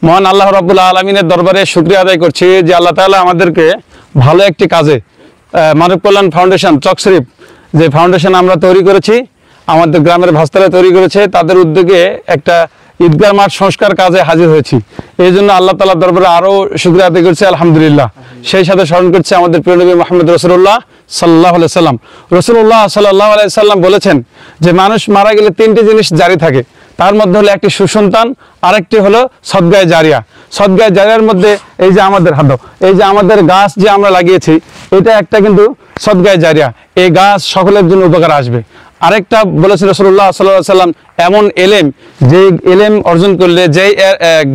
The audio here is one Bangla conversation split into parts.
মহান আল্লাহ রাব্বুল আলামিনের দরবারে শুকরিয়া আদায় করছি যে আল্লাহ তাআলা আমাদেরকে ভালো একটি কাজে মানব কল্যাণ ফাউন্ডেশন চকশরীফ যে ফাউন্ডেশন আমরা তৈরি করেছি, আমাদের গ্রামের ভাস্তারা তৈরি করেছে, তাদের উদ্যোগে একটা ঈদগাহ মাঠ সংস্কার কাজে হাজির হয়েছি। এই জন্য আল্লাহ তাআলার দরবারে আরও শুকরিয়া আদায় করছি, আলহামদুলিল্লাহ। সেই সাথে স্মরণ করছে আমাদের প্রিয় নবী মুহাম্মদ রাসূলুল্লাহ সাল্লাল্লাহু আলাইহি সাল্লাম। রাসূলুল্লাহ সাল্লাল্লাহু আলাইহি সাল্লাম বলেছেন যে মানুষ মারা গেলে তিনটি জিনিস জারি থাকে, তার মধ্যে হলো একটি সুসন্তান, আরেকটি হলো সদগায়ে জারিয়া। সদগায়ে জারিয়ার মধ্যে এই যে আমাদের এই যে আমাদের গাছ যে আমরা লাগিয়েছি, এটা একটা কিন্তু সদগায়ে জারিয়া। এই গাছ সকলের জন্য উপকার আসবে। আরেকটা বলেছেন রাসূলুল্লাহ সাল্লাল্লাহু আলাইহি সাল্লাম, এমন এলেম যে এলেম অর্জন করলে, যে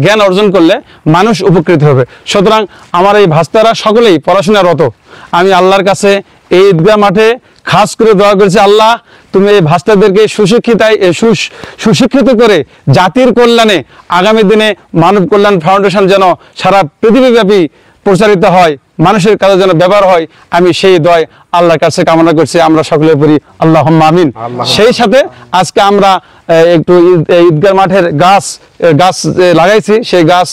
জ্ঞান অর্জন করলে মানুষ উপকৃত হবে। সুতরাং আমার এই ভাস্তারা সকলেই পড়াশোনারত। আমি আল্লাহর কাছে এই ঈদগাহ মাঠে খাস করে দোয়া করেছি, আল্লাহ তুমি এই ভাস্তাদেরকে সুশিক্ষিত করে জাতির কল্যাণে আগামী দিনে মানব কল্যাণ ফাউন্ডেশন যেন সারা পৃথিবীব্যাপী প্রচারিত হয়, মানুষের কাজে যেন ব্যবহার হয়, আমি সেই দোয়া আল্লাহর কাছে কামনা করছি। আমরা সকলে পড়ি আল্লাহুম্মা আমিন। সেই সাথে আজকে আমরা একটু ঈদগাহ মাঠের গাছ লাগাইছি, সেই গাছ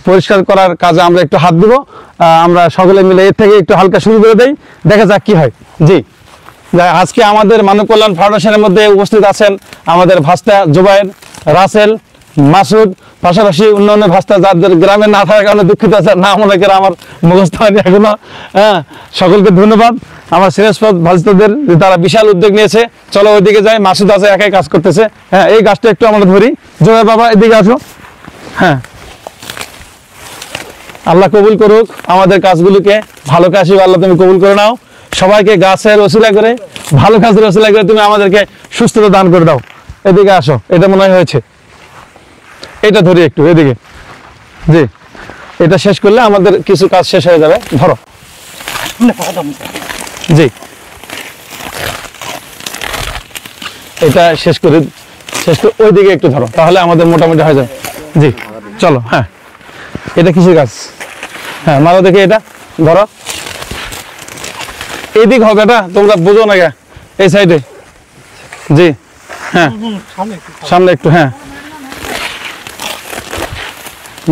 পরিষ্কার করার কাজে আমরা একটু হাত দিব। আমরা সকলে মিলে এর থেকে একটু হালকা শুরু করে দেই, দেখা যাক কি হয়। জি, আজকে আমাদের মানব কল্যাণ ফাউন্ডেশনের মধ্যে উপস্থিত আছেন আমাদের ভাস্তা জুবায়ের, রাসেল, মাসুদ, পাশাপাশি অন্যান্য ভাস্তা যাদের গ্রামে না থাকার কারণে দুঃখিত আছে, নাম অনেকের আমার মুখস্থ হয়নি এখনো। সকলকে ধন্যবাদ আমার সিরাজপদ ভাস্তাদের, তারা বিশাল উদ্যোগ নিয়েছে। চলো ওইদিকে যাই, মাসুদ আছে একাই কাজ করতেছে। এই গাছটা একটু আমরা ধরি। জুবায়ের বাবা এদিকে আসো। আল্লাহ কবুল করুক আমাদের কাজগুলোকে, ভালো কাজ আল্লাহ তুমি কবুল করে নাও। সবাইকে গাছের ওসিলা করে, ভালো কাজের ওসিলা করে তুমি আমাদেরকে সুস্থতা দান করে দাও। এদিকে আসো, এটা মনে হয়েছে, এটা ধরি একটু এদিকে। জি, এটা শেষ করলে আমাদের কিছু কাজ শেষ হয়ে যাবে। ধরো, জি, এটা শেষ করে ওইদিকে একটু ধরো, তাহলে আমাদের মোটামুটি হয়ে যাবে। জি চলো। এটা কিসের গাছ? মারো দেখে, এটা ধরো, এইদিক হবে, এটা তোমরা বুঝো না, এই সাইডে। জি, সামনে একটু।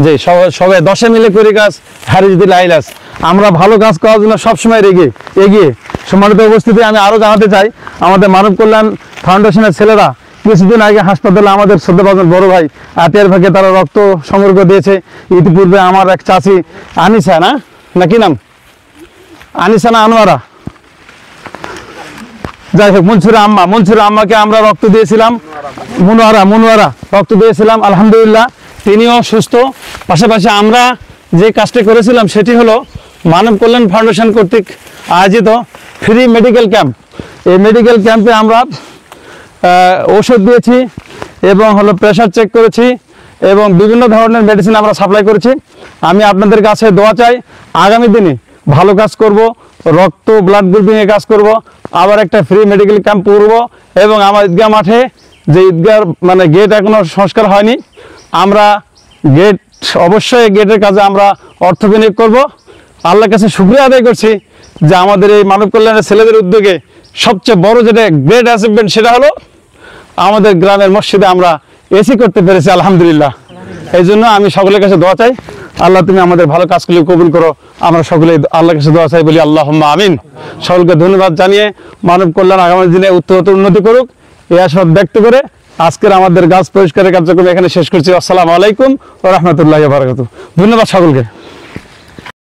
জি, সবাই 10 মিলে করি কাজ, হারি যদি লাইলাস। আমরা ভালো কাজ করার জন্য সবসময় এগিয়ে। সম্মানিত উপস্থিতি, আমি আরো জানাতে চাই, আমাদের মানব কল্যাণ ফাউন্ডেশনের ছেলেরা কিছুদিন আগে হাসপাতালে আমাদের শ্রদ্ধাভাজন বড় ভাই আতিয়ার ভাইকে তারা রক্ত সংগ্রহ দিয়েছে। ইতিপূর্বে আমার এক চাচি আনিসা, না কি নাম, আনিসা না আনোয়ারা, যাই হোক, মনসুরা আম্মাকে আমরা রক্ত দিয়েছিলাম, মনোয়ারা রক্ত দিয়েছিলাম। আলহামদুলিল্লাহ তিনিও সুস্থ। পাশাপাশি আমরা যে কাজটি করেছিলাম সেটি হলো মানব কল্যাণ ফাউন্ডেশন কর্তৃক আয়োজিত ফ্রি মেডিকেল ক্যাম্প। এই মেডিকেল ক্যাম্পে আমরা ঔষধ দিয়েছি এবং প্রেশার চেক করেছি এবং বিভিন্ন ধরনের মেডিসিন আমরা সাপ্লাই করেছি। আমি আপনাদের কাছে দোয়া চাই, আগামী দিনে ভালো কাজ করব, রক্ত ব্লাড গ্রুপিংয়ে কাজ করব, আবার একটা ফ্রি মেডিকেল ক্যাম্প করব এবং আমার ঈদগাহ মাঠে যে ঈদগাহ গেট এখনও সংস্কার হয়নি, আমরা গেট অবশ্যই গেটের কাজে আমরা অর্থ বিনিয়োগ করব। আল্লাহর কাছে শুকরিয়া আদায় করছি যে আমাদের এই মানব কল্যাণের ছেলেদের উদ্যোগে সবচেয়ে বড় যেটা গ্রেট অ্যাচিভমেন্ট সেটা হলো আমাদের গ্রামের মসজিদে আমরা এসি করতে পেরেছি, আলহামদুলিল্লাহ। এই জন্য আমি সকলের কাছে দোয়া চাই, আল্লাহ তুমি আমাদের ভালো কাজগুলি কবুল করো। আমরা সকলে আল্লাহর কাছে দোয়া চাই, বলি আল্লাহুম্মা আমিন। সকলকে ধন্যবাদ জানিয়ে মানব কল্যাণ আগামী দিনে উত্তরোত্তর উন্নতি করুক, এই আশা ব্যক্ত করে আজকের আমাদের গাছ পরিষ্কারের কার্যক্রম এখানে শেষ করছি। আসসালামু আলাইকুম ওয়া রাহমাতুল্লাহি ওয়া বারাকাতুহু। ধন্যবাদ সকলকে।